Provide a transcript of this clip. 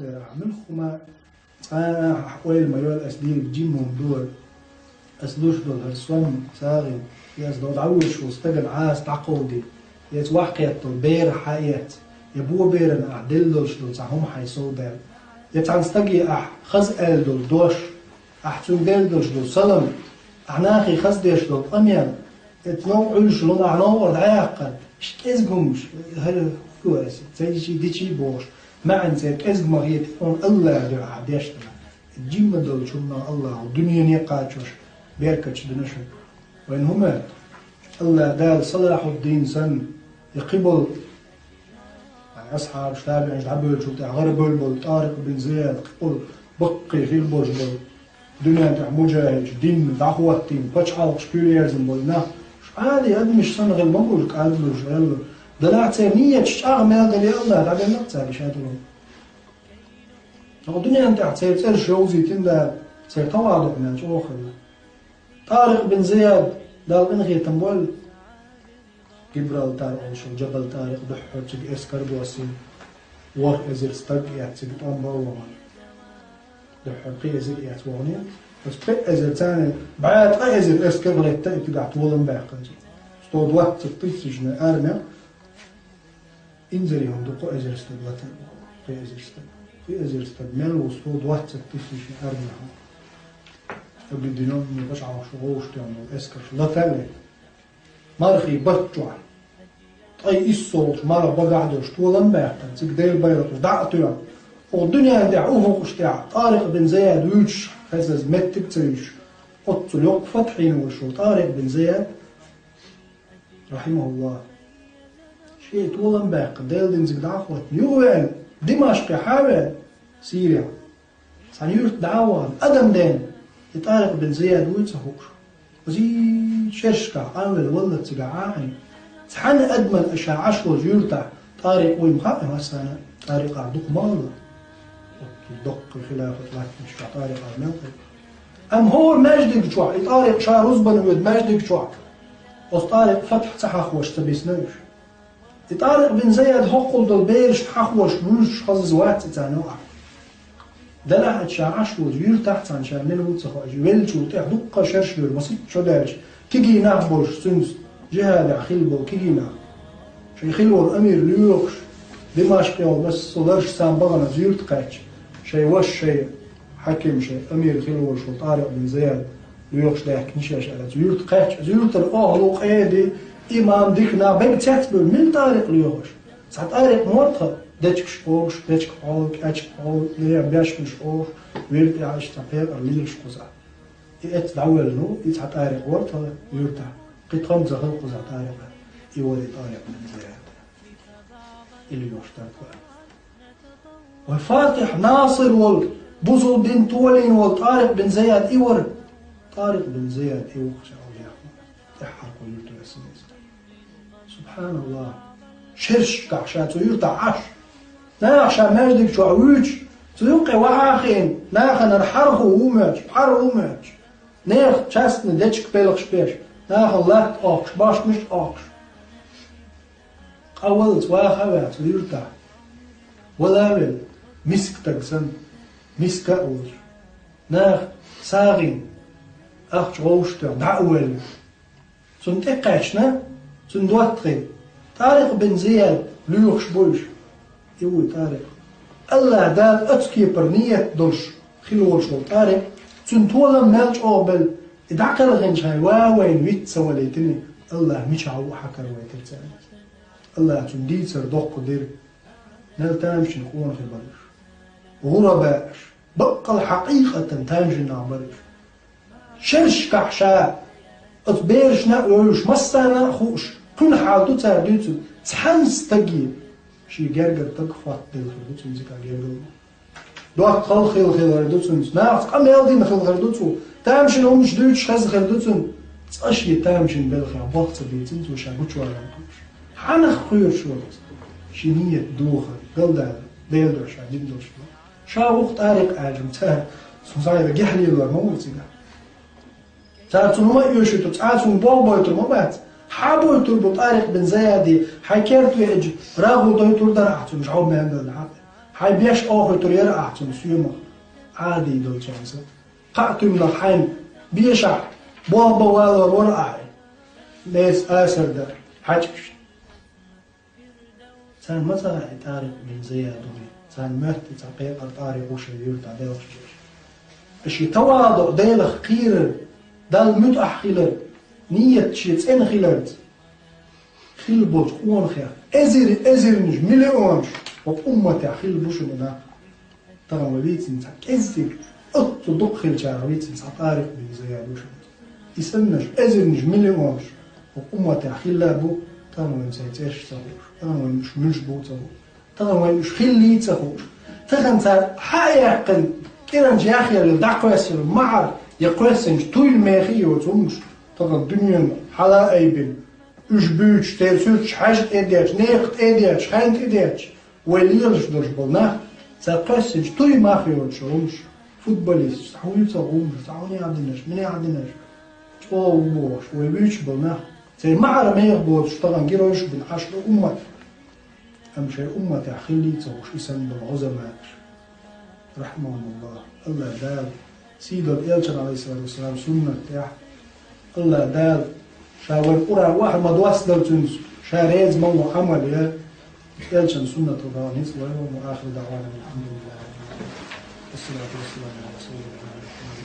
عمل خما حوالي ما يقول أسديل جيمهم دول أسلوش دول هرسوم ساغي ياس دول عوش واستقل عاس تعقودي ياس واحقيت دول بير حقيت يبو بيرن أعدل دول شدول ساهم حيصو دل ياس عن استقي خزقل دول دوش أحتون دل دول شدول سلم أعناخي خزديش دول أميان يتنوعوا شلون أعناور دعاقل اشتزقهمش هل كويس زي ديشي بوش ما انسى ازمه هي تكون الله دعاء ديشتنا الجيم دول شلنا الله ودنيا نيقاتش بيركتش دنشن وين هما الله دال صلاح الدين سن يقبل اصحاب تابع يلعبوا شو تاع غرب بول طارق بن زياد قبل بقي في البوج بول دنيا تاع مجاهد دين دعوه دين باتش حالق شبيرز بولنا هذه مش سنه غير مقول قالوا شو دلعت سيرنية تشتغل ما قال الله تعالى نقطع شادلون. الدنيا أنت تصير شوزي تندا تصير تواضع من شو آخر. طارق بن زياد دال إنغي تنبول جبرالتار أو شو جبل طارق بحر تجي إسكار بواسين ور إزر استق تجي تأمبر ومان بحر قي إزر وانين بس قي إزر ثاني بعد قي إزر إسكار ليت كده عطولن باقي. استود وقت تطيشنا أرمي انزلي هم دقوا أجر استدلتن في أجر استدمال وصود واحد ستفيش أرميهم قبل دينهم مباش على شغوش تعمل اسكر لا تالي مارخي بطجع أي الصوت مرة بقعدوش طولا باحتا تقدير بيرتوش دعتوا والدنيا دعوه وشتاع طارق بن زياد ويش خزز متك تريش قطل يوق فتحين وشو طارق بن زياد رحمه الله شيء طولا باق ديل دين زق دعوة يوين دمشق حاول سوريا سنيرت دعوة أدم دين طارق بن زياد ويتسهوش وزي شرشكا عامل والله تقعاني تحن أدمن أشياء عشر جيرتا طارق ويمخاقم هسانا طارق عدوك مالله دق خلافة لك مش طارق عملقي أم هو ماجدك شوع طارق شا رزبن ويد ماجدك شوع وطارق فتح تحخوش تبيسنوش طارق بن زياد هقل دول بيرش تحخوش بوش خزز وقت تانوع دلع تشاعش وجير تحت عن شامل وتسخوش ويلش وتح دقة شرش دول مصيب شو دارش كيجي نعبوش سنس جهاد عخيلبو كيجي نعب شي خيلور أمير ليوخش دمشق يوم بس صدرش سام بغنا زيرت قاتش شي وش شي حكم شي أمير خيلور شو طارق بن زياد ليوخش ده كنيشاش على زيرت قاتش زيرت الأهل قيدي إمام ديكنا بين تاتبل من طارق ليوخش ساعة طارق موتها دتش شوش دتش قول كاتش قول ليه بياش مش قول ويرد يعيش تبير ليش قزع إت دعوة له إت ساعة طارق ورتها يرتاح قد خمسة خلق قزع طارق يولي طارق من زياد اللي يشترك والفاتح ناصر والبوزو الدين تولين والطارق بن زياد إيور طارق بن زياد إيور شاولي تحرق ويرتو السنيس سبحان الله شرش كعشا تيرتع عش ناخشا ماجدك شو عويج تيوقي وعاخين ناخن الحرخ وماج بحر وماج ناخ تشاستن ديتشك بيلغ شبيش ناخن لات أوكش باش مش أوكش أول تواخوات تيرتع ولا مسك تقسم مسك أول ناخ ساغين أخش غوشتا دعول سنتقاشنا سندواتغي طارق بن زياد ليوخش بوش يوي طارق الله دال أتكي برنية دولش خلول شو طارق سنتولا مالش أوبل إدعقل غنش هاي واوين ويت سواليتني الله مش عو حكر ويتلتاني الله تندي سردوق دير نال تامش نكون في برش غرباش بقى الحقيقة تامش نعبرش شرش كحشاء أتبيرش نقوش مستانا خوش كل حالتو تارديتو تحنس تجيب شي جرجر تقفط بالخردوتو زيكا جرجر دوات خل خردوتو نعرف قام يالدين خردوتو تامشن هم مش دوتش خز خردوتو تاشي تامشن بالخير بوقت بيتنتو شابوتشو على كوش حنخ خير شورت شنية دوخة قلدا ديلدر شادين دوش شا وقت طارق عاجم تا سوزاير جحلي لور موتيغا تاعتو ما يوشتو تاعتو بوبويتو ما بات حابو تربو طارق بن زيادي حكرتو يجي راغو دويتو درعتو مش عوب ما يمدل العقل هاي بيش أخو ترير أحسن سيوما عادي دول شانسة قعتم نحين بيشع بابا ولا ورقعي ليس آسر ده حجش سان مثلا تاريخ من زيادوني سان مهت تقيق التاريخ وشيور تعديل وشيور اشي تواضع ديل خير دال متأح خيلر نية شيت ان خيلرت خيل بوت قوان خير ازر نج مليونش وأمة خيل بوشنا ترى وبيتن ازر اطلق خيل شعر وبيتن تاريخ من زيادوش يسنج ازر نج مليونش وأمة خيل لابو ترى وين سيتيش تهوش ترى وين مش بو تهوش ترى وين مش خيل لي تهوش ترى صار حقيقة كيران جاخي اللي دعوة معر يقرسنج طول ماخي وتمش ترى الدنيا حلا ايبن اش بوش تيرسوش حاجة ادياتش نيخت ادياتش خانت ادياتش وليرش درش بالناخ ساقرسنج طول ماخي وتشومش فوتبوليست حويل تغومش تعوني عدناش مني عدناش تقول بوش ويبيش بالناخ زي معر ما يغبوش طبعا جيروش بن عشر أمة أمشي أمة تحخيلي تغوش اسم بالعظماء رحمهم الله الله دال سيد الإلشن عليه الصلاة والسلام سنة تاع الله دال شاور قرى واحد ما دواس دل تنس شاريز مو عمل يا إلشن سنة الرانيس وآخر دعوانا الحمد لله والصلاة والسلام على رسول الله